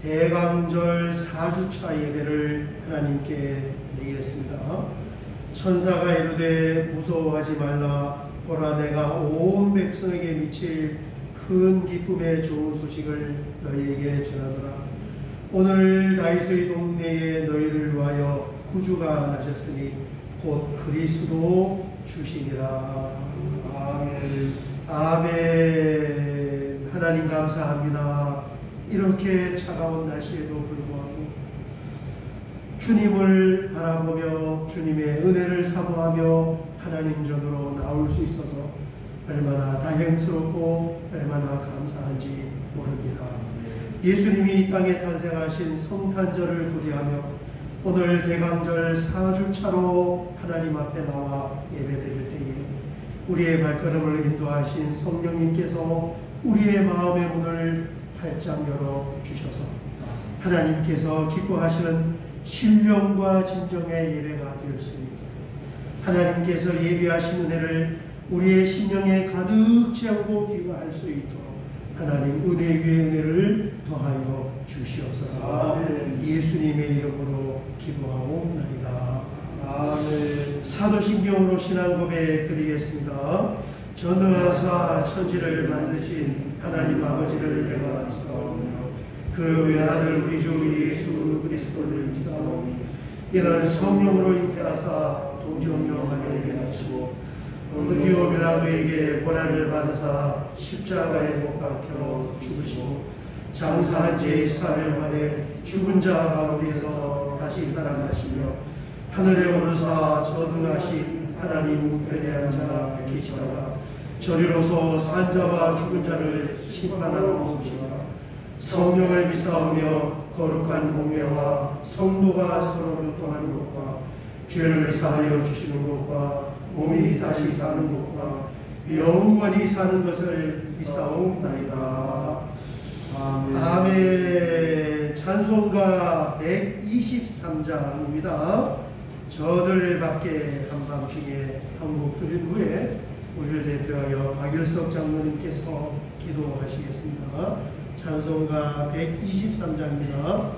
대강절 4주차 예배를 하나님께 드리겠습니다. 천사가 이르되 무서워하지 말라. 보라, 내가 온 백성에게 미칠 큰 기쁨의 좋은 소식을 너희에게 전하노라. 오늘 다윗의 동네에 너희를 위하여 구주가 나셨으니 곧 그리스도 주시니라. 아멘. 아멘. 하나님 감사합니다. 이렇게 차가운 날씨에도 불구하고 주님을 바라보며 주님의 은혜를 사모하며 하나님 전으로 나올 수 있어서 얼마나 다행스럽고 얼마나 감사한지 모릅니다. 예수님이 이 땅에 탄생하신 성탄절을 고대하며 오늘 대강절 4주차로 하나님 앞에 나와 예배드릴 때에 우리의 발걸음을 인도하신 성령님께서 우리의 마음의 문을 활짝 열어주셔서 하나님께서 기뻐하시는 신령과 진정의 예배가 될 수 있도록 하나님께서 예비하신 은혜를 우리의 심령에 가득 채우고 기도할 수 있도록 하나님 은혜 위에 은혜를 더하여 주시옵소서. 아멘. 예수님의 이름으로 기도하옵나이다. 아멘. 사도신경으로 신앙 고백 드리겠습니다. 전능하사 천지를 만드신 하나님 아버지를 내가 믿사오며 그 외아들 우리 주 예수 그리스도를 믿사오니 이는 성령으로 잉태하사 동정녀 마리아에게 나시고 본디오 빌라도에게 고난을 받으사 십자가에 못 박혀 죽으시고 장사한 지 4일 만에 죽은 자 가운데서 다시 살아나시며 하늘에 오르사 전능하신 하나님 우편에 앉아 계시다가 저리로서 산 자와 죽은 자를 심판하러 오시니라. 성령을 믿사오며 거룩한 공회와 성도가 서로 교통하는 것과 죄를 사하여 주시는 것과 몸이 다시 사는 것과 영원히 사는 것을 믿사옵나이다. 아멘. 아멘. 찬송가 123장입니다. 저들 밖에 한밤중에 한곡 드린 후에 우리를 대표하여 박일석 장로님께서 기도하시겠습니다. 찬송가 123장입니다.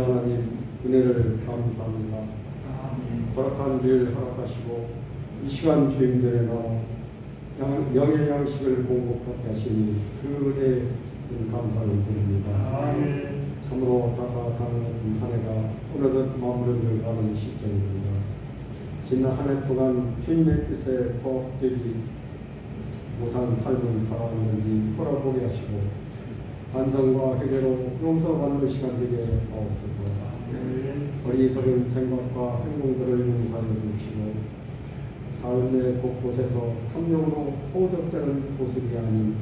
하나님 은혜를 감사합니다. 허락한 길 허락하시고 이 시간 주님들의 나와 영의 양식을 공급하게 하시니 그 은혜에 감사를 드립니다. 참으로 다사다난 한 해가 어느덧 마무리를 가는 시점입니다. 지난 한 해 동안 주님의 뜻에 부합되지 못한 삶을 살아왔는지 돌아보게 하시고 반성과 회개로 용서받는 시간 되게 하옵소서. 어리석은 생각과 행동들을 용서해 주시고 삶의 곳곳에서 탐욕으로 호적되는 모습이 아닌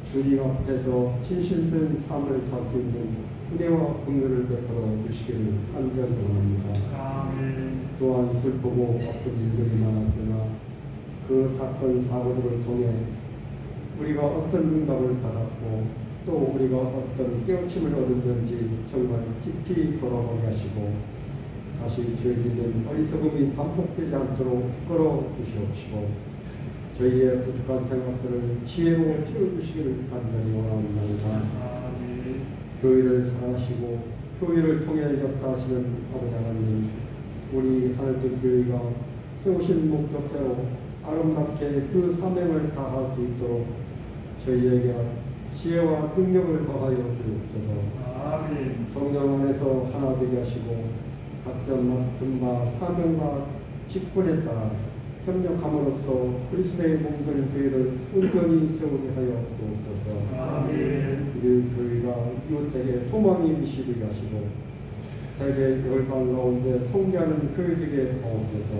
주님 앞에서 진실된 삶을 살 수 있는 은혜와 긍휼을 베풀어 주시기를 간절히 원합니다. 또한 슬프고 아픈 일들이 많았으나 그 사건 사고들을 통해 우리가 어떤 응답을 받았고 또 우리가 어떤 깨우침을 얻었는지 정말 깊이 돌아보게 하시고 다시 죄짓는 어리석음이 반복되지 않도록 이끌어 주시옵시고 저희의 부족한 생각들을 지혜로 채워주시기를 간절히 원합니다. 교회를 사랑하시고 교회를 통해 역사하시는 아버지 하나님, 우리 하늘빛 교회가 세우신 목적대로 아름답게 그 사명을 다할 수 있도록 저희에게 지혜와 능력을 더하여 주옵소서. 성령 안에서 하나 되게 하시고 각자 맡은 바 사명과 직분에 따라 협력함으로써 그리스도의 몸된 교회를 온전히 세우게 하여 주옵소서. 우리 교회가 이웃에게 소망이 미시게 하시고 세계 열방 가운데 통계하는 교회 되게 하옵소서.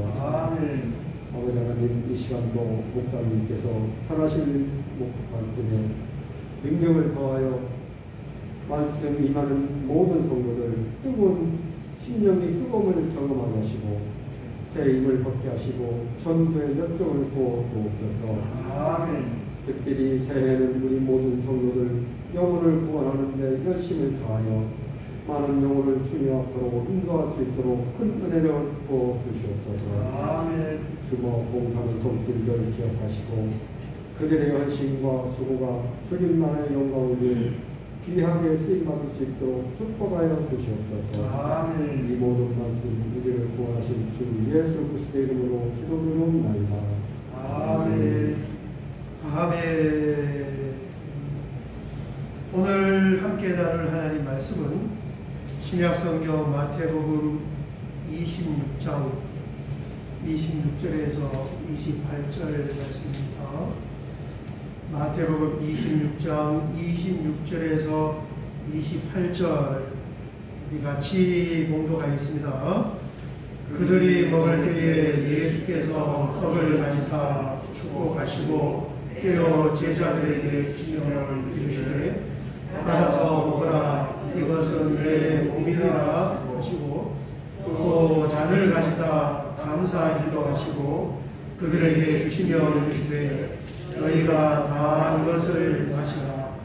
아버지 하나님, 이 시간도 목사님께서 전하실 말씀에 능력을 더하여 말씀 임하는 모든 성도들 뜨거운 심령이 뜨거움을 경험하게 하시고 새 힘을 받게 하시고 전도의 역정을 부어 주옵소서. 특별히 새해에는 우리 모든 성도들 영혼을 구원하는 데 열심을 다하여 많은 영혼을 주님 앞으로 인도할 수 있도록 큰 은혜를 부어 주시옵소서. 수고 봉사하는 손길들 기억하시고 그들의 헌신과 수고가 주님 나라의 영광을 위해 귀하게 쓰임받을 수 있도록 축복하여 주시옵소서. 이 모든 말씀 우리를 구원하신 주 예수 그리스도의 이름으로 기도드리옵나이다. 아멘. 오늘 함께 나눌 하나님 말씀은 신약성경 마태복음 26장 26절에서 28절 말씀입니다. 마태복음 26장 26절에서 28절 우리 같이 봉독하겠습니다. 그들이 먹을 때에 예수께서 떡을 가지사 축복하시고 떼어 제자들에게 주시며 이르시되 받아서 먹으라, 이것은 내 몸이니라 하시고 또 잔을 가지사 감사하기도 하시고 그들에게 주시며 이르시되 너희가 다 이것을 마시라.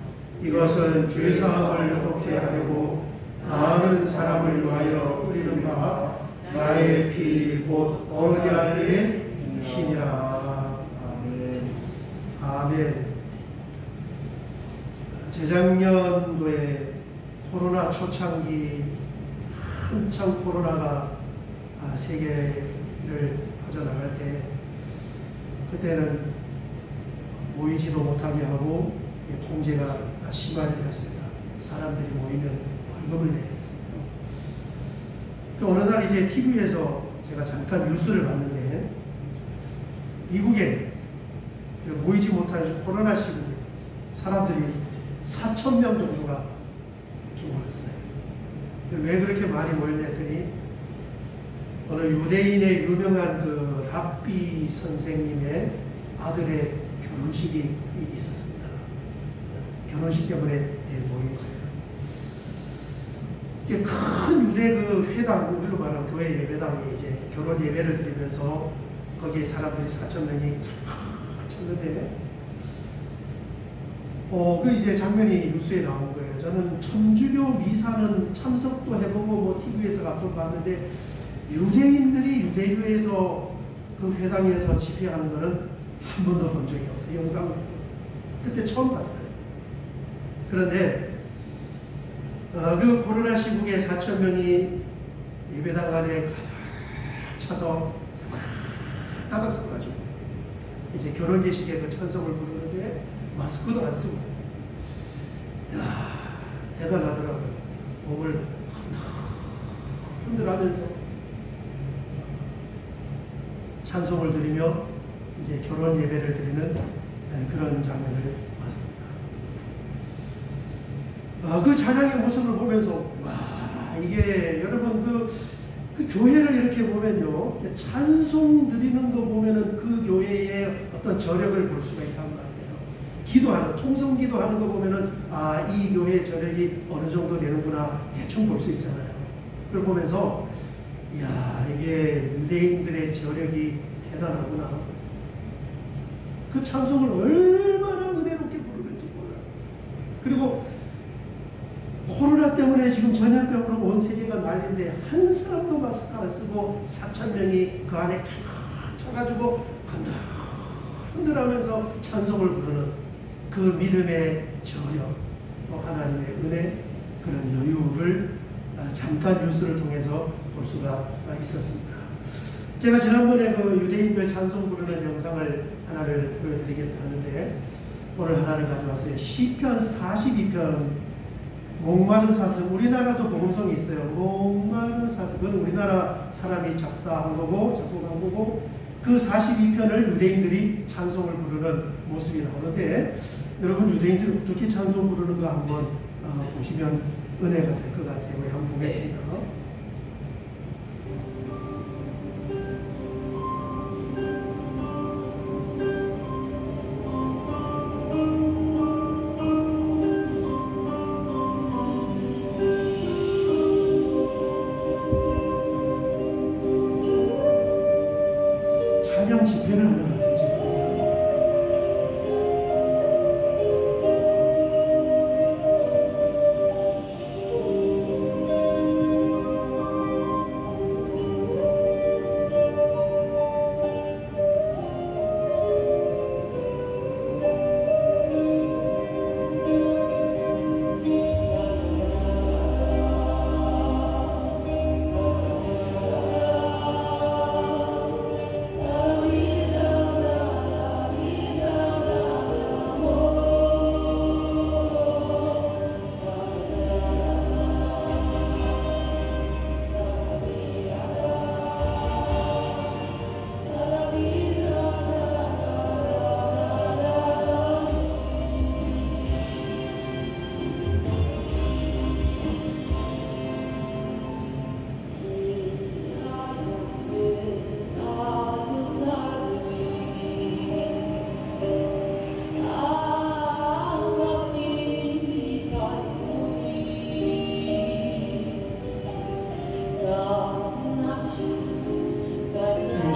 이것은 죄사함을 얻게 하려고 많은 사람을 위하여 뿌리는 바 나의 피 곧 언약의 피니라. 아멘. 재작년도에 코로나 초창기 한참 코로나가 세계를 퍼져나갈 때 그때는 모이지도 못하게 하고 통제가 심화되었습니다. 사람들이 모이면 벌금을 내야 했습니다. 어느 날 이제 TV에서 제가 잠깐 뉴스를 봤는데 미국에 모이지 못한 코로나 시국에 사람들이 4,000명 정도가 모였어요. 왜 그렇게 많이 모였냐 했더니 어느 유대인의 유명한 그 랍비 선생님의 아들의 결혼식이 있었습니다. 결혼식 때문에 모인 거예요. 큰 유대 그 회당, 우리로 말하면 교회 예배당에 이제 결혼 예배를 드리면서 거기에 사람들이 4,000명이 찼는데 그 이제 장면이 뉴스에 나온 거예요. 저는 천주교 미사는 참석도 해보고 뭐 TV에서 가끔 봤는데 유대인들이 유대교에서 그 회당에서 집회하는 거는 한 번도 본 적이 없어요. 영상을 그때 처음 봤어요. 그런데 그 코로나 시국에 4천 명이 예배당 안에 가득 차서 따닥 서가지고 이제 결혼 예식에 그 찬송을 부르는데 마스크도 안 쓰고, 야, 대단하더라고요. 몸을 흔들하면서 찬송을 드리며 이제 결혼 예배를 드리는 그런 장면을 봤습니다. 그 찬양의 모습을 보면서, 와, 이게 여러분 그 교회를 이렇게 보면요, 찬송 드리는 거 보면은 그 교회의 어떤 저력을 볼 수가 있단 말이에요. 기도하는, 통성 기도하는 거 보면은, 아, 이 교회의 저력이 어느 정도 되는구나 대충 볼 수 있잖아요. 그걸 보면서, 이야, 이게 유대인들의 저력이 대단하구나. 그 찬송을 얼마나 은혜롭게 부르는지 몰라요. 그리고 코로나 때문에 지금 전염병으로 온 세계가 난리인데 한 사람도 마스크 안 쓰고 4천 명이 그 안에 가득 차가지고 흔들하면서 찬송을 부르는 그 믿음의 저력, 또 하나님의 은혜, 그런 여유를 잠깐 뉴스를 통해서 볼 수가 있었습니다. 제가 지난번에 그 유대인들 찬송 부르는 영상을 하나를 보여드리겠다 하는데 오늘 하나를 가져왔어요. 시편 42편 목마른 사슴, 우리나라도 복음성이 있어요. 목마른 사슴, 그건 우리나라 사람이 작사한 거고 작곡한 거고, 그 42편을 유대인들이 찬송을 부르는 모습이 나오는데, 여러분 유대인들이 어떻게 찬송 부르는가 한번 보시면 은혜가 될 것 같아요. 우리 한번 보겠습니다. 찬양 집회를 하는 것 같아요, 지금.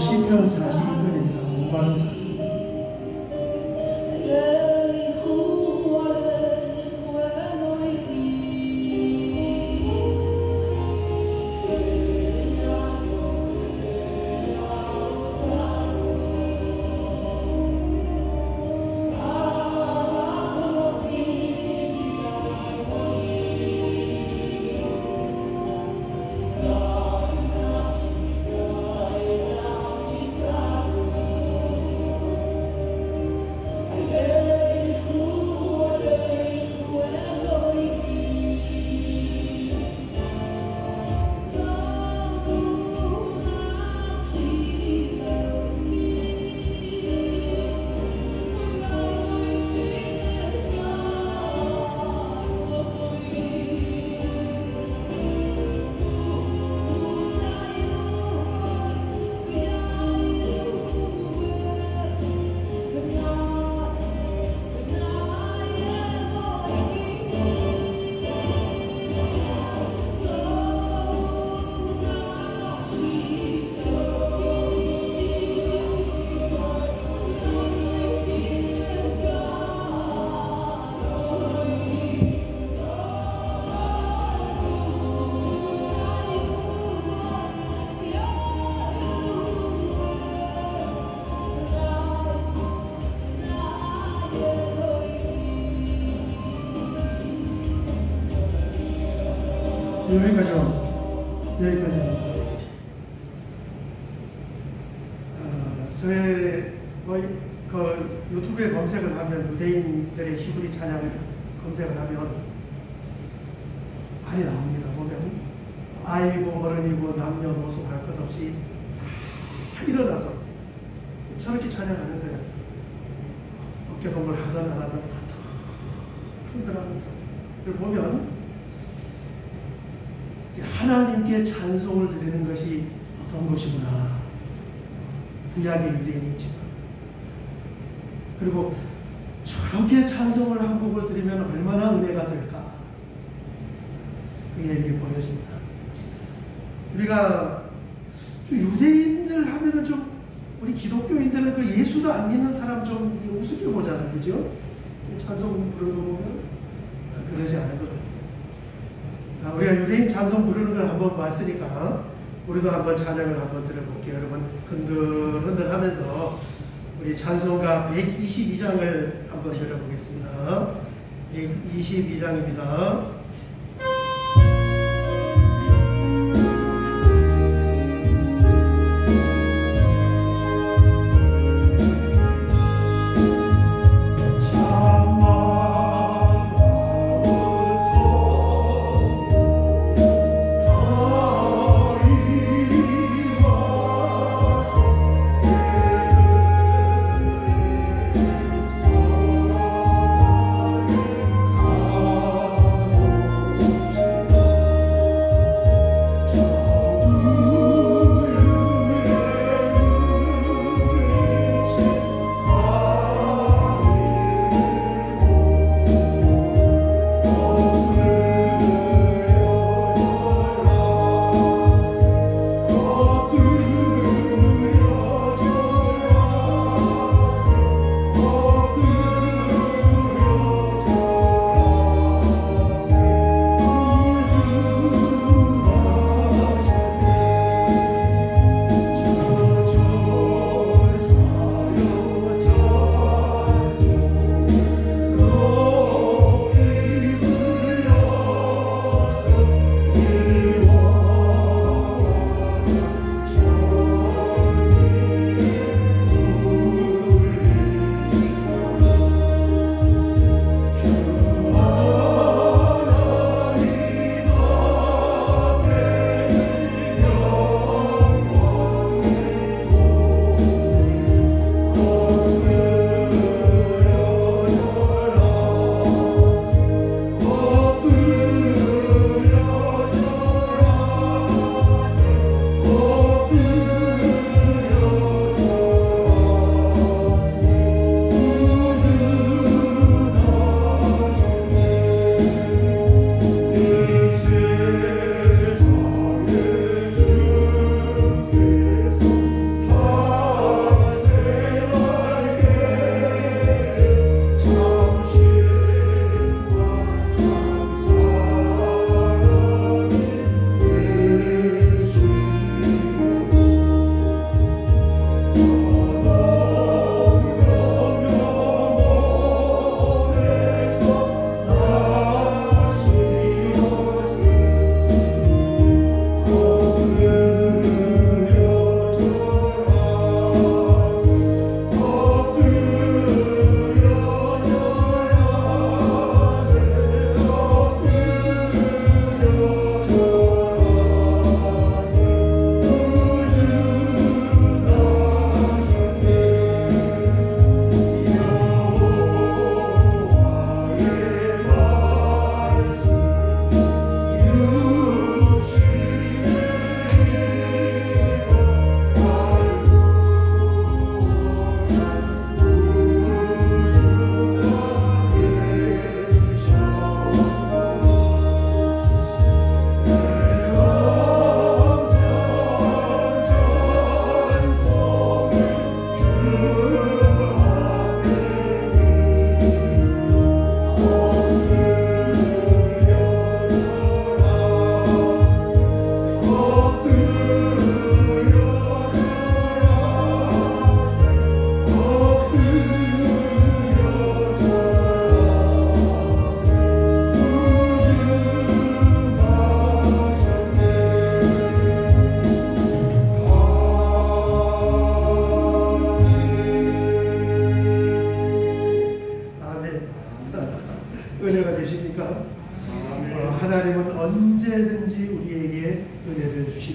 시편 42편입니다. 목마른 사슴. 여기까지입니다. 저의 그 유튜브에 검색을 하면 유대인들의 히브리 찬양 검색을 하면 많이 나옵니다. 보면 아이고 어른이고 남녀노소 할 것 없이 다 일어나서 저렇게 찬양하는 거예요. 어깨동무를 하든 안 하든 흔들하면서. 그걸 보면 하나님께 찬송을 드리는 것이 어떤 것이구나. 구약의 유대인이지만 그리고 저렇게 찬송을 한 곡을 드리면 얼마나 은혜가 될까. 그게 이렇게 보여집니다. 우리가 좀 유대인들 하면은 좀 우리 기독교인들은 그 예수도 안 믿는 사람 좀 우습게 보잖아요. 그죠? 찬송 부르는 거 보면 그러지 않을 것 같아요. 우리가 유대인 찬송 부르는 걸 한번 봤으니까 우리도 한번 찬양을 한번 들어볼게요. 여러분 흔들흔들 하면서 우리 찬송가 122장을 한번 들어보겠습니다. 122장입니다.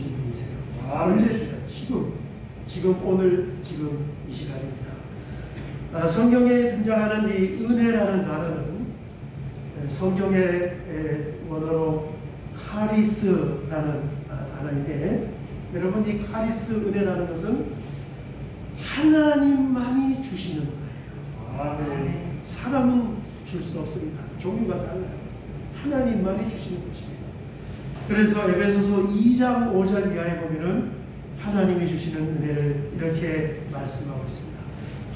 주신 분이세요. 언제시요? 지금 오늘 지금 이 시간입니다. 성경에 등장하는 이 은혜라는 단어는 성경의 원어로 카리스라는 단어인데, 여러분 이 카리스 은혜라는 것은 하나님만이 주시는 거예요. 사람은 줄 수 없습니다. 종류가 달라요. 하나님만이 주시는 것입니다. 그래서 에베소서 2장 5절 이하에 보면은 하나님이 주시는 은혜를 이렇게 말씀하고 있습니다.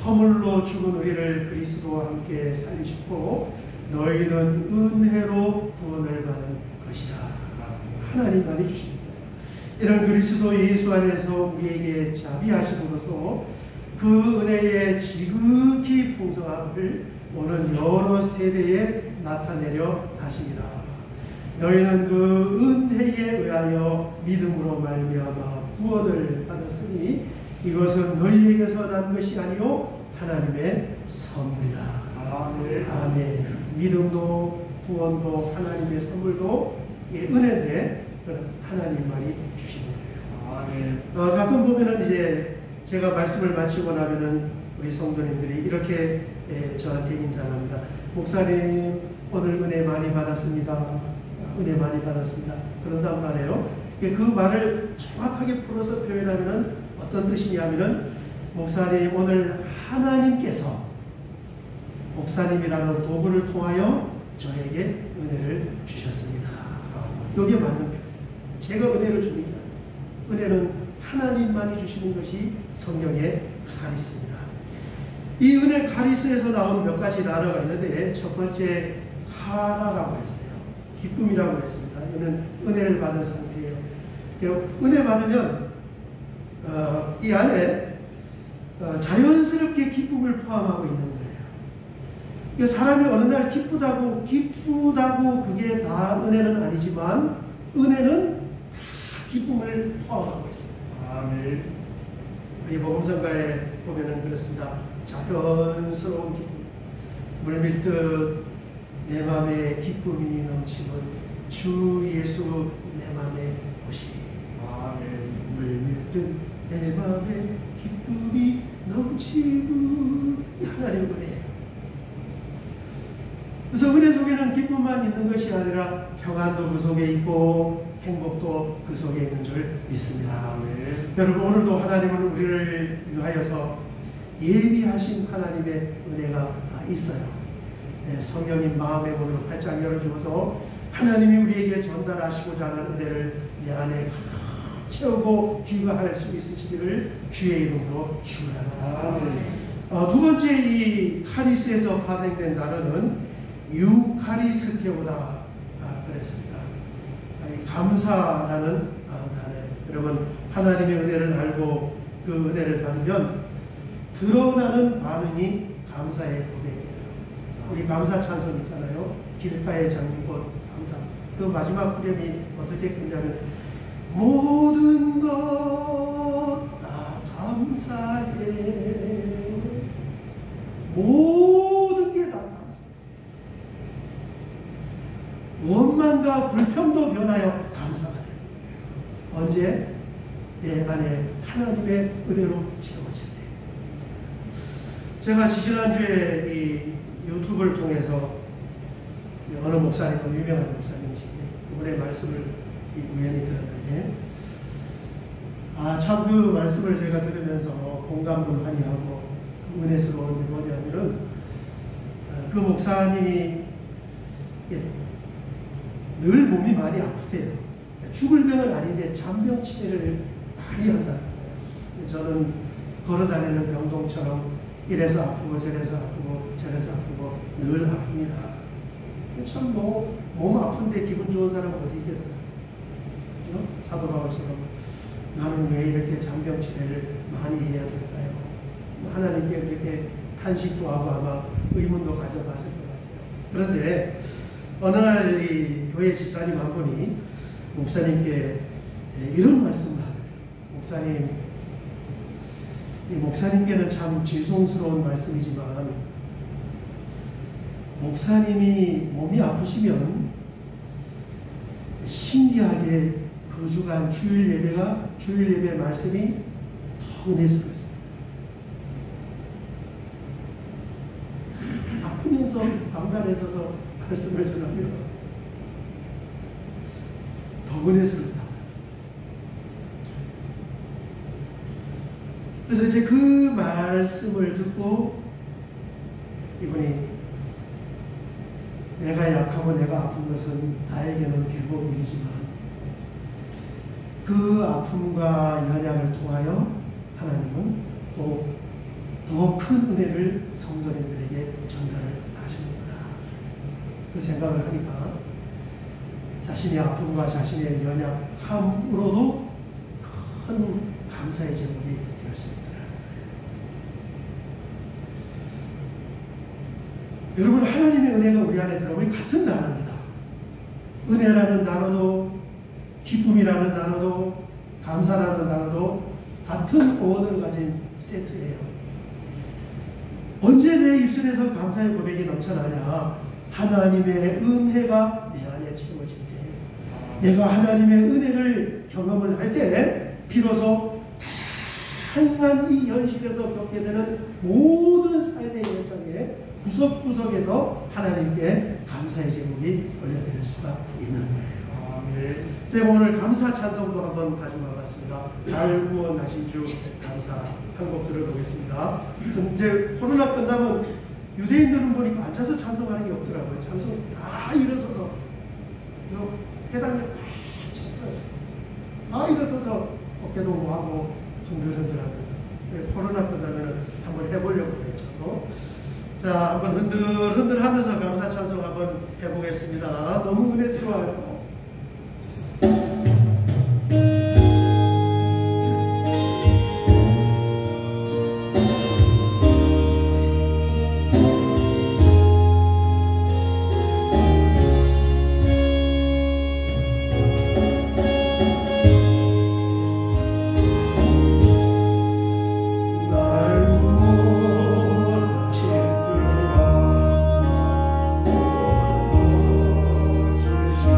허물로 죽은 우리를 그리스도와 함께 살리셨고 너희는 은혜로 구원을 받은 것이라. 하나님만이 주시는 거예요. 이런 그리스도 예수 안에서 우리에게 자비하심으로써 그 은혜의 지극히 풍성함을 오는 여러 세대에 나타내려 하심이라. 너희는 그 은혜에 의하여 믿음으로 말미암아 구원을 받았으니 이것은 너희에게서 난 것이 아니요 하나님의 선물이라. 아멘. 믿음도 구원도 하나님의 선물도 은혜인데 그건 하나님만이 주시는 거예요. 가끔 보면은 이제 제가 말씀을 마치고 나면은 우리 성도님들이 이렇게 저한테 인사합니다. 목사님 오늘 은혜 많이 받았습니다. 은혜 많이 받았습니다. 그런단 말이에요. 그 말을 정확하게 풀어서 표현하면은 어떤 뜻이냐면은 목사님 오늘 하나님께서 목사님이라는 도구를 통하여 저에게 은혜를 주셨습니다. 이게 맞는 표현. 제가 은혜를 줍니다. 은혜는 하나님만이 주시는 것이 성경의 카리스입니다. 이 은혜 카리스에서 나온 몇 가지 단어가 있는데 첫 번째 카라라고 했어요. 기쁨이라고 했습니다. 이는 은혜를 받은 상태예요. 은혜 받으면 이 안에 자연스럽게 기쁨을 포함하고 있는 거예요. 사람이 어느 날 기쁘다고 그게 다 은혜는 아니지만 은혜는 다 기쁨을 포함하고 있습니다. 아멘. 우리 복음성가에 보면은 그렇습니다. 자연스러운 기쁨, 물밀듯 내 맘에 기쁨이 넘치는 주 예수 내 맘에 오시. 아멘. 물밀듯 내 맘에 기쁨이 넘치는 하나님 은혜예요. 그래서 은혜 속에는 기쁨만 있는 것이 아니라 평안도 그 속에 있고 행복도 그 속에 있는 줄 믿습니다. 아멘. 여러분 오늘도 우리는 우리를 위하여서 예비하신 하나님의 은혜가 있어요. 성령님 마음의 문을 활짝 열어주어서 하나님이 우리에게 전달하시고자 하는 은혜를 내 안에 채우고 귀가할 수 있으시기를 주의 이름으로 축원합니다. 두 번째 이 카리스에서 파생된 단어는 유카리스테오다 그랬습니다. 감사라는 단어예요. 여러분 하나님의 은혜를 알고 그 은혜를 받으면 드러나는 반응이 감사의 고백이에요. 우리 감사 찬송 있잖아요. 길가의 장미꽃 감사. 그 마지막 후렴이 어떻게 끝냐면 모든 것 다 감사해. 모든 게 다 감사해. 원망과 불평도 변하여 감사가 되는 거예요. 언제? 내 안에 하나님의 은혜로 채워질 때. 제가 지지난주에 이 유튜브를 통해서 어느 목사님도 유명한 목사님이신데 그분의 말씀을 우연히 들었는데 참 그 말씀을 제가 들으면서 공감도 많이 하고 은혜스러운 게 뭐냐면은 그 목사님이 늘 몸이 많이 아프대요. 죽을 병은 아닌데 잔병 치료를 많이 한다는 거예요. 저는 걸어다니는 병동처럼 이래서 아프고 저래서 아프고 저래서 아프고 늘 아픕니다. 참 몸 아픈데 기분 좋은 사람 어디 있겠어요? 그렇죠? 사도 바울처럼 나는 왜 이렇게 잔병 치료를 많이 해야 될까요? 하나님께 그렇게 탄식도 하고 아마 의문도 가져봤을 것 같아요. 그런데 어느 날 이 교회 집사님 한 분이 목사님께 이런 말씀을 하더래요. 목사님께는 참 죄송스러운 말씀이지만 목사님이 몸이 아프시면 신기하게 그 그 주간 주일 예배 말씀이 더 은혜스러웠습니다. 아프면서 방단에 서서 말씀을 전하며 더 은혜스럽다. 그래서 이제 그 말씀을 듣고 이분이 내가 약하고 내가 아픈 것은 나에게는 괴로운 일이지만 그 아픔과 연약을 통하여 하나님은 또 더 큰 은혜를 성도님들에게 전달을 하시는구나. 그 생각을 하니까 자신의 아픔과 자신의 연약함으로도 큰 감사의 제목이 될 수 있더라고요. 여러분, 하나님의 은혜가 우리 안에 들어오면 같은 단어입니다. 은혜라는 단어도 기쁨이라는 단어도 감사라는 단어도 같은 어원을 가진 세트예요. 언제 내 입술에서 감사의 고백이 넘쳐나냐? 하나님의 은혜가 내 안에 채워질 때, 내가 하나님의 은혜를 경험을 할 때 비로소 다양한 이 현실에서 겪게 되는 모든 삶의 현장에 구석구석에서 하나님께 감사의 제목이 올려드릴 수가 있는 거예요. 네, 오늘 감사 찬송도 한번 가져와 봤습니다. 날 구원하신 주 감사 한 곡 들어보겠습니다. 이제 코로나 끝나면 유대인들은 보니까 앉아서 찬송하는 게 없더라고요. 찬송 다 일어서서 회당에 다 쳤어요. 다 일어서서 어깨도 모아고 흔들흔들하면서. 코로나 끝나면 한번 해보려고 그랬죠. 자, 한번 흔들흔들 하면서 감사 찬송 한번 해보겠습니다. 너무 은혜스러워요. 주신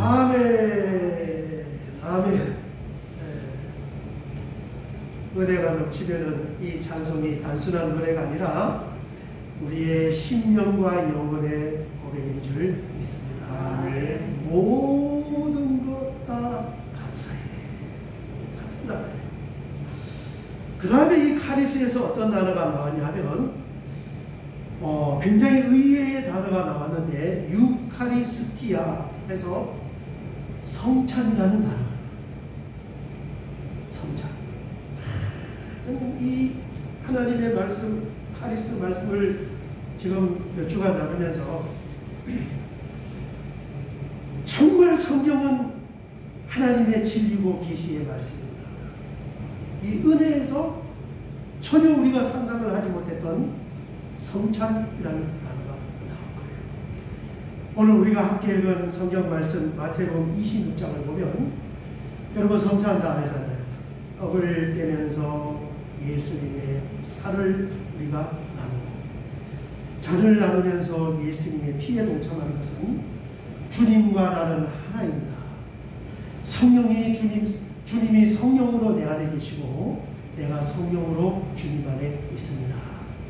아멘. 아멘. 은혜가 넘치면은 이 찬송이 단순한 노래가 아니라 우리의 심령과 영혼의 고백인 줄 믿습니다. 아멘. 모든 것 다 감사해. 같은 단어예요. 그 다음에 이 카리스에서 어떤 단어가 나왔냐면 굉장히 의외의 단어가 나왔는데 유카리스티아 해서 성찬이라는 단어가 나왔어요. 성찬. 저는 이 하나님의 말씀, 카리스 말씀을 지금 몇 주간 나누면서 정말 성경은 하나님의 진리고 계시의 말씀입니다. 이 은혜에서 전혀 우리가 상상을 하지 못했던 성찬이라는 단어가 나온 거예요. 오늘 우리가 함께 읽은 성경 말씀 마태복음 26장을 보면 여러분 성찬 다 알잖아요. 떡을 떼면서 예수님의 살을 우리가 나누고 잔을 나누면서 예수님의 피에 동참하는 것은 주님과 나는 하나입니다. 성령이 주님이 성령으로 내 안에 계시고 내가 성령으로 주님 안에 있습니다.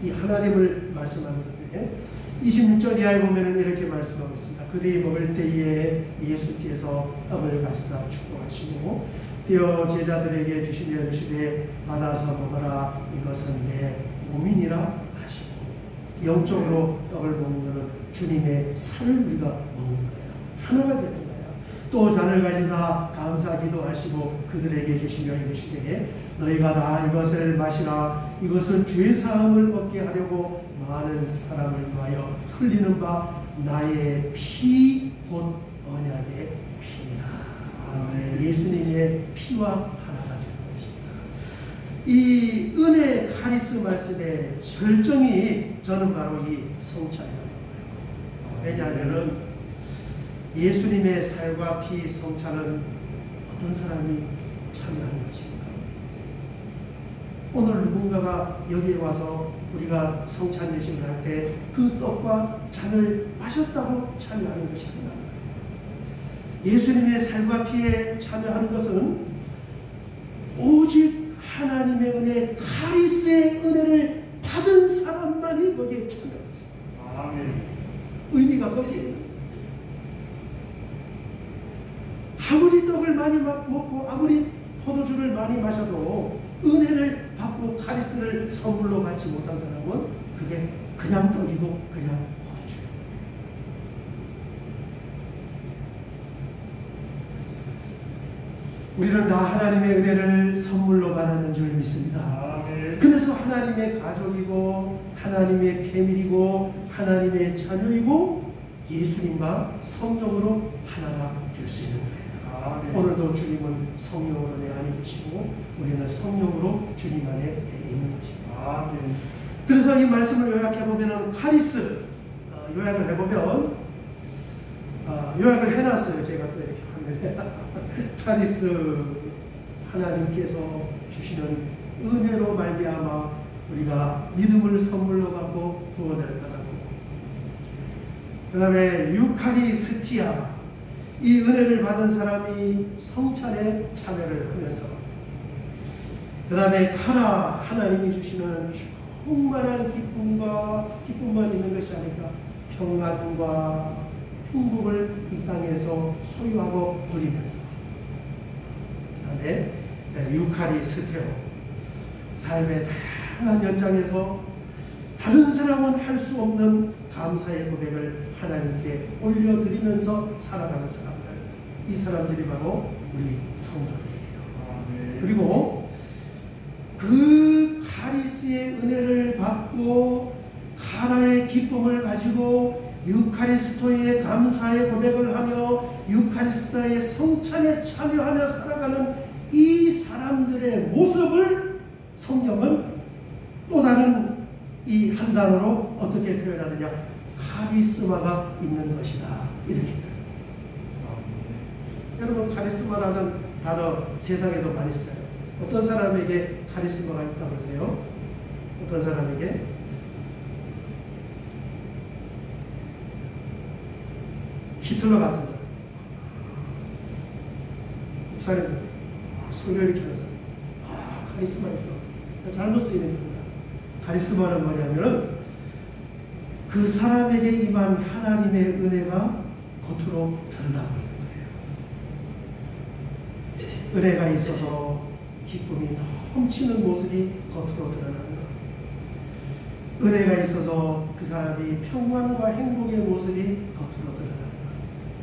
이 하나님을 말씀하는 건데 26절 이하에 보면 이렇게 말씀하고 있습니다. 그들이 먹을 때에 예수께서 떡을 가시사 축복하시고 떼어 제자들에게 주시며 이르시되 받아서 먹어라 이것은 내 몸이니라 하시고 영적으로 떡을 먹는 것은 주님의 살을 우리가 먹는 거예요. 하나가 되는 거예요. 또 잔을 가지사 감사 기도하시고 그들에게 주시며 이르시되 너희가 다 이것을 마시라 이것은 죄 사함을 얻게 하려고 많은 사람을 위하여 흘리는 바 나의 피 곧 언약의 피니라. 아멘. 예수님의 피와 하나가 되는 것입니다. 이 은혜 카리스 말씀의 절정이 저는 바로 이 성찬이라고 해요. 왜냐하면 예수님의 살과 피 성찬은 어떤 사람이 참여하는 것입니까? 오늘 누군가가 여기에 와서 우리가 성찬 예식을 할 때 그 떡과 잔을 마셨다고 참여하는 것이 아니라 예수님의 살과 피에 참여하는 것은 오직 하나님의 은혜, 카리스의 은혜를 받은 사람만이 거기에 참여했습니다. 아멘. 의미가 거기에 있는 거예요. 아무리 떡을 많이 먹고 아무리 포도주를 많이 마셔도 은혜를 받고 카리스를 선물로 받지 못한 사람은 그게 그냥 떡이고 그냥 포도주예요. 우리는 다 하나님의 은혜를 선물로 받았는 줄 믿습니다. 아멘. 그래서 하나님의 가족이고 하나님의 패밀이고 하나님의 자녀이고 예수님과 성령으로 하나가 될 수 있는 거예요. 아멘. 오늘도 주님은 성령으로 내 안에 계시고 우리는 성령으로 주님 안에 있는 것입니다. 아멘. 그래서 이 말씀을 요약해보면 카리스 요약을 해보면 요약을 해놨어요. 제가 또 이렇게 하는데 카리스 하나님께서 주시는 은혜로 말미암아 우리가 믿음을 선물로 받고 구원을 받았고 그 다음에 유카리스티아 이 은혜를 받은 사람이 성찬에 참여를 하면서 그 다음에 카라 하나님이 주시는 충만한 기쁨만 있는 것이 아니라 평안과 행복을 이 땅에서 소유하고 누리면서 그 다음에 유카리스테오 삶의 다양한 연장에서 다른 사람은 할 수 없는 감사의 고백을 하나님께 올려드리면서 살아가는 사람들 이 사람들이 바로 우리 성도들이에요. 아멘. 그리고 그 카리스의 은혜를 받고 카라의 기쁨을 가지고 유카리스토의 감사의 고백을 하며 유카리스토의 성찬에 참여하며 살아가는 이 사람들의 모습을 성경은 또 다른 이 한 단어로 어떻게 표현하느냐 카리스마가 있는 것이다 이렇게 여러분 카리스마라는 단어 세상에도 많이 써요. 어떤 사람에게 카리스마가 있다고 그러세요? 어떤 사람에게? 히틀러 같은 사람. 목사님 설교 이렇게 하면서 카리스마 있어. 잘못 쓰이는 겁니다. 카리스마는 뭐냐면은 그 사람에게 임한 하나님의 은혜가 겉으로 드러나고 있는 거예요. 은혜가 있어서 기쁨이 넘치는 모습이 겉으로 드러나는 것. 은혜가 있어서 그 사람이 평안과 행복의 모습이 겉으로 드러나는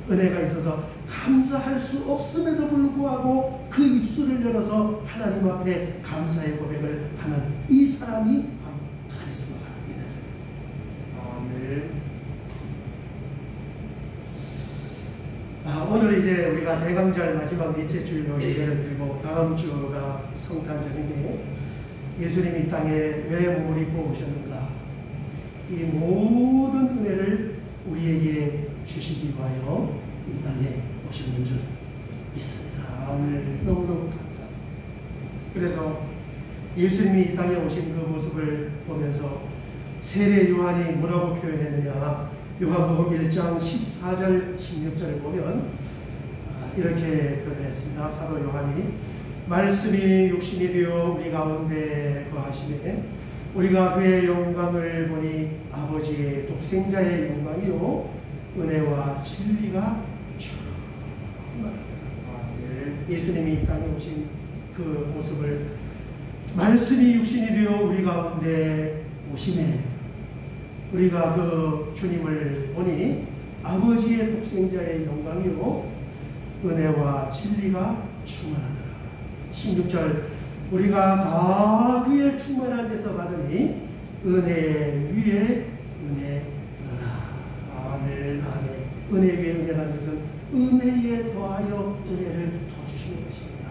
것. 은혜가 있어서 감사할 수 없음에도 불구하고 그 입술을 열어서 하나님 앞에 감사의 고백을 하는 이 사람이 바로 카리스마가 있는 사람. 오늘 이제 우리가 대강절 마지막 넷째 주일로 예배를 드리고 다음 주가 성탄절인데 예수님이 이 땅에 왜 몸을 입고 오셨는가? 이 모든 은혜를 우리에게 주시기 위하여 이 땅에 오셨는 줄 믿습니다. 너무너무 감사합니다. 그래서 예수님이 이 땅에 오신 그 모습을 보면서 세례 요한이 뭐라고 표현했느냐? 요한복음 1장 14절 16절을 보면 이렇게 표현했습니다. 사도 요한이 말씀이 육신이 되어 우리 가운데 거하시매 우리가 그의 영광을 보니 아버지의 독생자의 영광이요 은혜와 진리가 충만하더라. 예수님이 이 땅에 오신 그 모습을 말씀이 육신이 되어 우리 가운데 오시매 우리가 그 주님을 보니 아버지의 독생자의 영광이요 은혜와 진리가 충만하더라. 16절 우리가 다 그의 충만한 데서 받으니 은혜 위에 은혜로라. 아멘. 은혜 위에 은혜라는 것은 은혜에 더하여 은혜를 더 주시는 것입니다.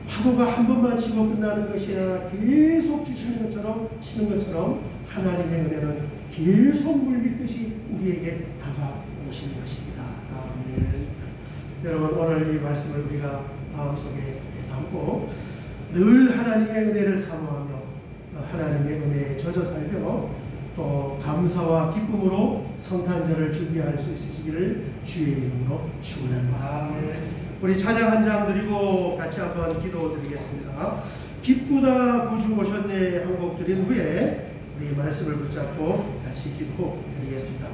파도가 한 번만 치고 끝나는 것이 아니라 계속 주시는 것처럼 치는 것처럼 하나님의 은혜는 계속 물밀듯이 우리에게 다가오시는 것입니다. 여러분 오늘 이 말씀을 우리가 마음속에 담고 늘 하나님의 은혜를 사모하며 하나님의 은혜에 젖어 살며 또 감사와 기쁨으로 성탄절을 준비할 수 있으시기를 주의 이름으로 축원합니다. 우리 찬양 한 장 드리고 같이 한번 기도 드리겠습니다. 기쁘다 구주 오셨네 한 곡 드린 후에 우리 말씀을 붙잡고 같이 기도 드리겠습니다.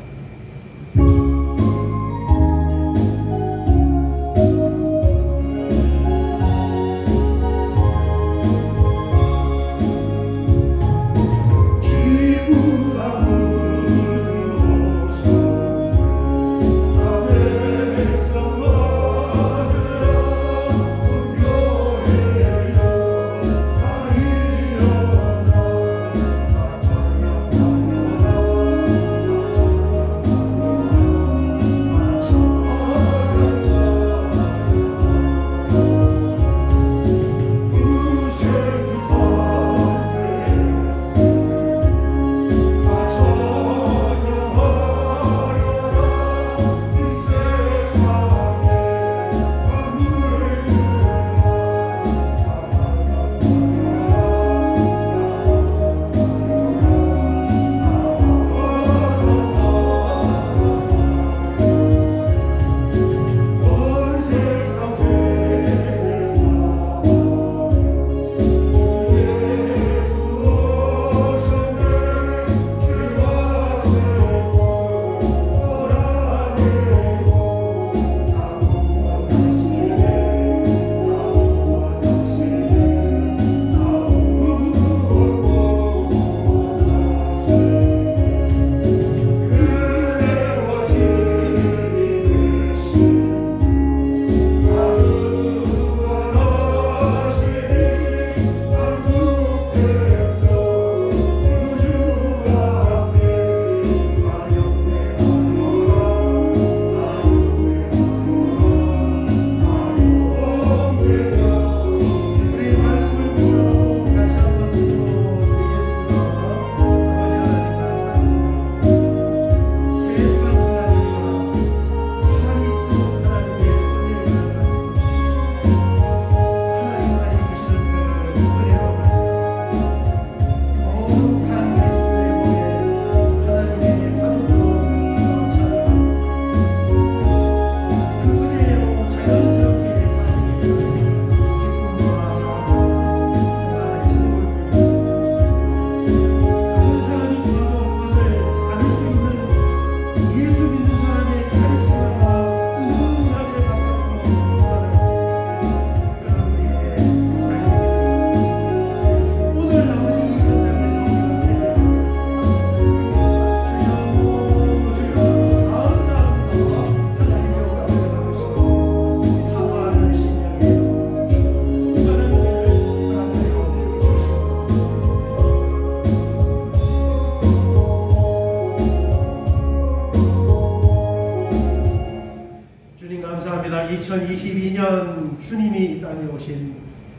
감사합니다. 2022년 주님이 이 땅에 오신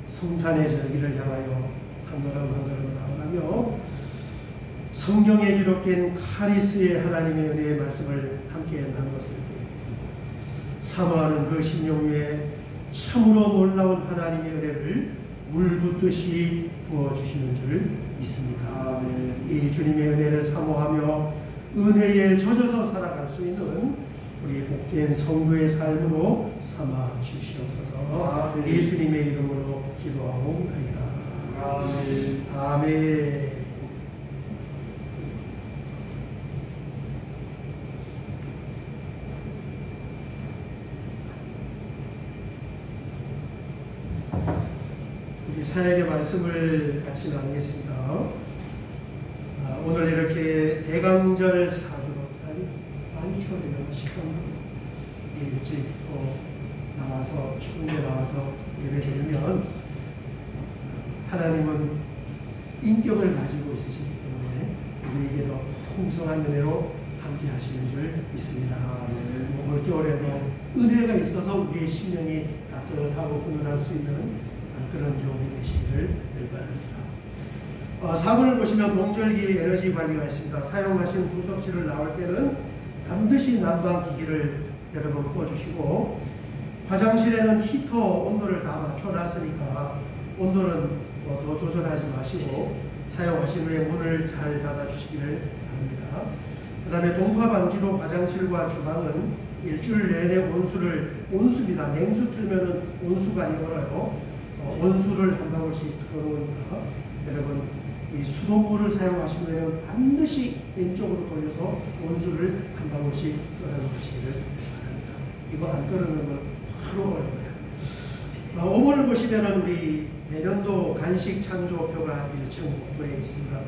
성탄의 절기를 향하여 한 걸음 한 걸음 나아가며 성경에 기록된 카리스의 하나님의 은혜의 말씀을 함께 나누었을 때 사모하는 그 심령 위에 참으로 놀라운 하나님의 은혜를 물 붓듯이 부어주시는 줄 믿습니다. 이 주님의 은혜를 사모하며 은혜에 젖어서 살아갈 수 있는 우리 복된 성도의 삶으로 삼아 주시옵소서. 예수님의 이름으로 기도하옵나이다. 아멘. 우리 사역의 말씀을 같이 나누겠습니다. 오늘 이렇게 대강절 사주로 많이 추워요. 13도 일찍 나와서 추운 데 나와서 예배드리면 하나님은 인격을 가지고 있으시기 때문에 우리에게도 풍성한 은혜로 함께 하시는 줄 믿습니다. 올겨울에도 은혜가 있어서 우리의 심령이 따뜻하고 훈훈할 수 있는 그런 경험이 되시기를 바랍니다. 4번을 보시면 동절기 에너지 관리가 있습니다. 사용하신 부속실을 나올 때는 반드시 난방기기를 여러분 꺼주시고, 화장실에는 히터 온도를 다 맞춰놨으니까 온도는 더 조절하지 마시고 사용하신 후에 문을 잘 닫아주시기를 바랍니다. 그 다음에 동파 방지로 화장실과 주방은 일주일 내내 온수입니다. 냉수 틀면은 온수가 아니고요. 온수를 한 방울씩 틀어놓으니까 여러분 이 수돗물을 사용하시면 반드시 왼쪽으로 돌려서 온수를 한 방울씩 끌어놓으시기를 바랍니다. 이거 안 끌어놓으면 바로 얼어버려요. 5번을 보시면 우리 내년도 간식 찬조표가 1층 복도에 있습니다.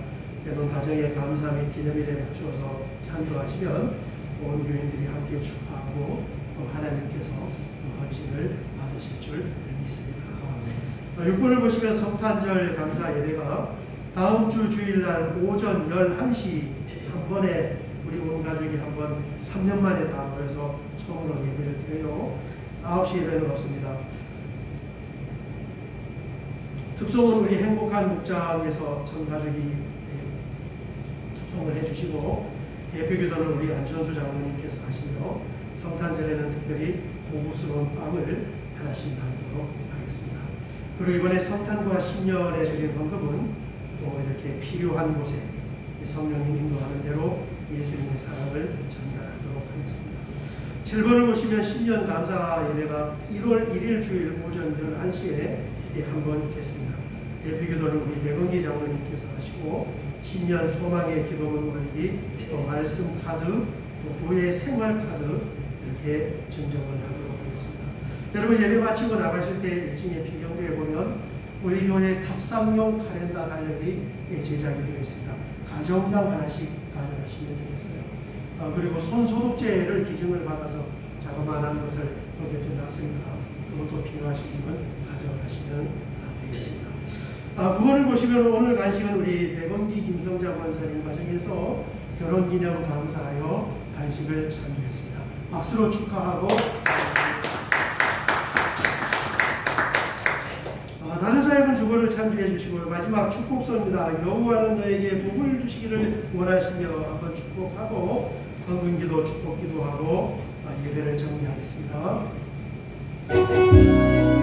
여러분 가정의 감사 및 기념일에 맞추어서 찬조하시면 온 교인들이 함께 축하하고 또 하나님께서 그 헌신을 받으실 줄 믿습니다. 6번을 보시면 성탄절 감사 예배가 다음 주 주일날 오전 11시 한 번에 우리 온 가족이 한번 3년 만에 다 모여서 처음으로 예배를 드려요. 9시 예배는 없습니다. 특송은 우리 행복한 묵장에서 전 가족이 특송을 해주시고, 예배기도는 우리 안전수 장로님께서 하시며, 성탄절에는 특별히 고급스러운 빵을 하나씩 나누도록 하겠습니다. 그리고 이번에 성탄과 신년에 드린 헌금은 또 이렇게 필요한 곳에 성령님 인도하는 대로 예수님의 사랑을 전달하도록 하겠습니다. 7번을 보시면 신년 감사 예배가 1월 1일 주일 오전 11시에 한번 있겠습니다. 예배기도는 우리 매건기 장로님께서 하시고, 신년 소망의 기도문 올리기, 또 말씀 카드, 또 교회 생활 카드 이렇게 증정을 하도록 하겠습니다. 여러분 예배 마치고 나가실 때 1층에 비경도에 보면 우리 교회 탑상용 카렌더 달력이 제작이 되어 있습니다. 가정당 하나씩 가져가시면 되겠어요. 그리고 손소독제를 기증을 받아서 자그마한 것을 거기에 놨으니까 그것도 필요하시면 가져가시면 되겠습니다. 9번을 보시면 오늘 간식은 우리 백원기 김성자 권사님 가정에서 결혼기념 감사하여 간식을 찬주했습니다. 박수로 축하하고, 다른 사역은 주보를 참조해 주시고요. 마지막 축복서입니다. 여호와는 너에게 복을 주시기를 원하시며 한번 축복하고 헌금기도 축복기도하고 예배를 정리하겠습니다. 너를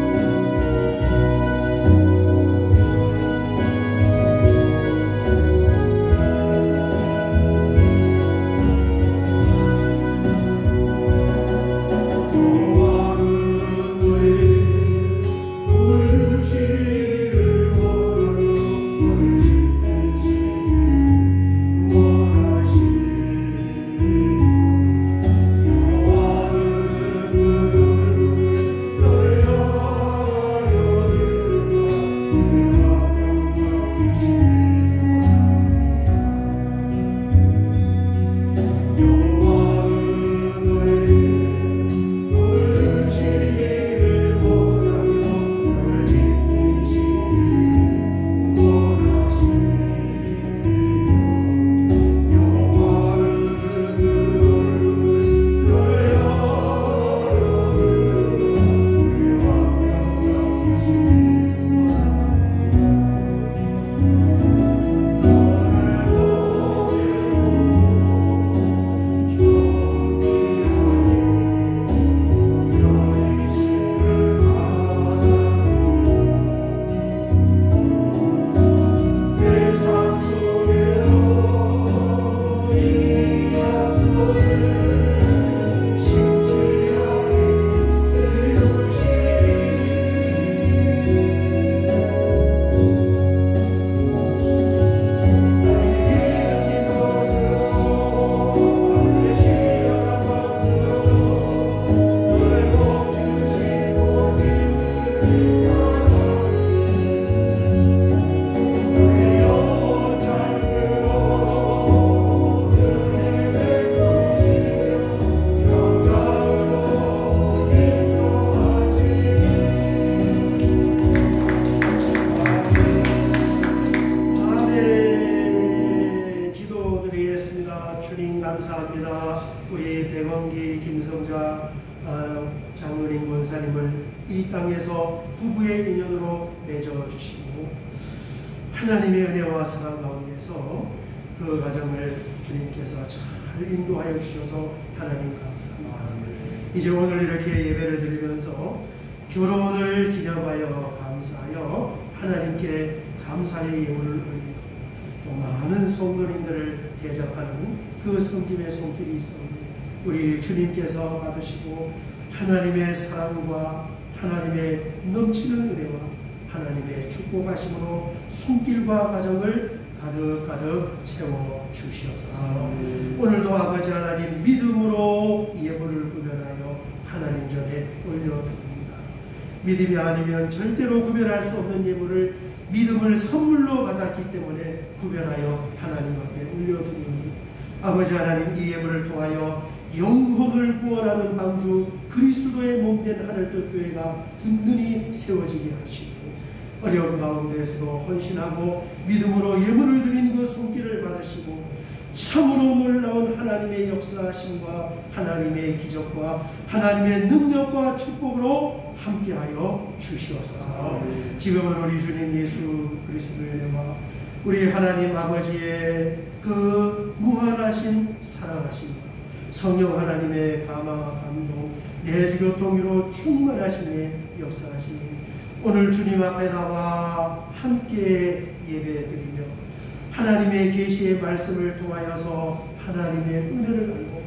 하나님을 이 땅에서 부부의 인연으로 맺어주시고 하나님의 은혜와 사랑 가운데서 그 가정을 주님께서 잘 인도하여 주셔서 하나님 감사합니다. 이제 오늘 이렇게 예배를 드리면서 결혼을 기념하여 감사하여 하나님께 감사의 예물을 올리며 또 많은 성도님들을 대접하는 그 섬김의 손길이 있습니다. 우리 주님께서 받으시고 하나님의 사랑과 하나님의 넘치는 은혜와 하나님의 축복하심으로 손길과 가정을 가득가득 채워 주시옵소서. 오늘도 아버지 하나님 믿음으로 예물을 구별하여 하나님 전에 올려드립니다. 믿음이 아니면 절대로 구별할 수 없는 예물을 믿음을 선물로 받았기 때문에 구별하여 하나님 앞에 올려드리니 아버지 하나님 이 예물을 통하여 영혼을 구원하는 방주 그리스도의 몸된 하늘뜻 교회가 든든히 세워지게 하시고 어려운 가운데서도 헌신하고 믿음으로 예물을 드린 그 손길을 받으시고 참으로 놀라운 하나님의 역사하심과 하나님의 기적과 하나님의 능력과 축복으로 함께하여 주시옵소서. 지금은 우리 주님 예수 그리스도의 은혜와 우리 하나님 아버지의 그 무한하신 사랑하심과 성령 하나님의 감화 감동 내주교통으로 충만하심의 역사하심이 오늘 주님 앞에 나와 함께 예배드리며 하나님의 계시의 말씀을 통하여서 하나님의 은혜를 알고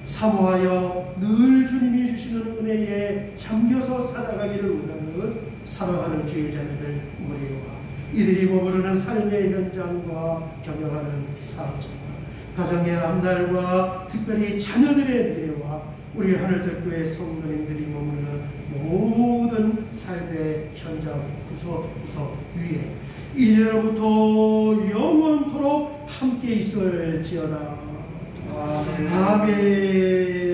사모하여 늘 주님이 주시는 은혜에 잠겨서 살아가기를 원하는 사랑하는 주의 자녀들 머리와 이들이 머무르는 삶의 현장과 경영하는 사업장과 가정의 앞날과 특별히 자녀들의 미래와 우리 하늘뜻교회 성도님들이 머무르는 모든 삶의 현장 구석구석 위에 이제로부터 영원토록 함께 있을지어다. 아멘.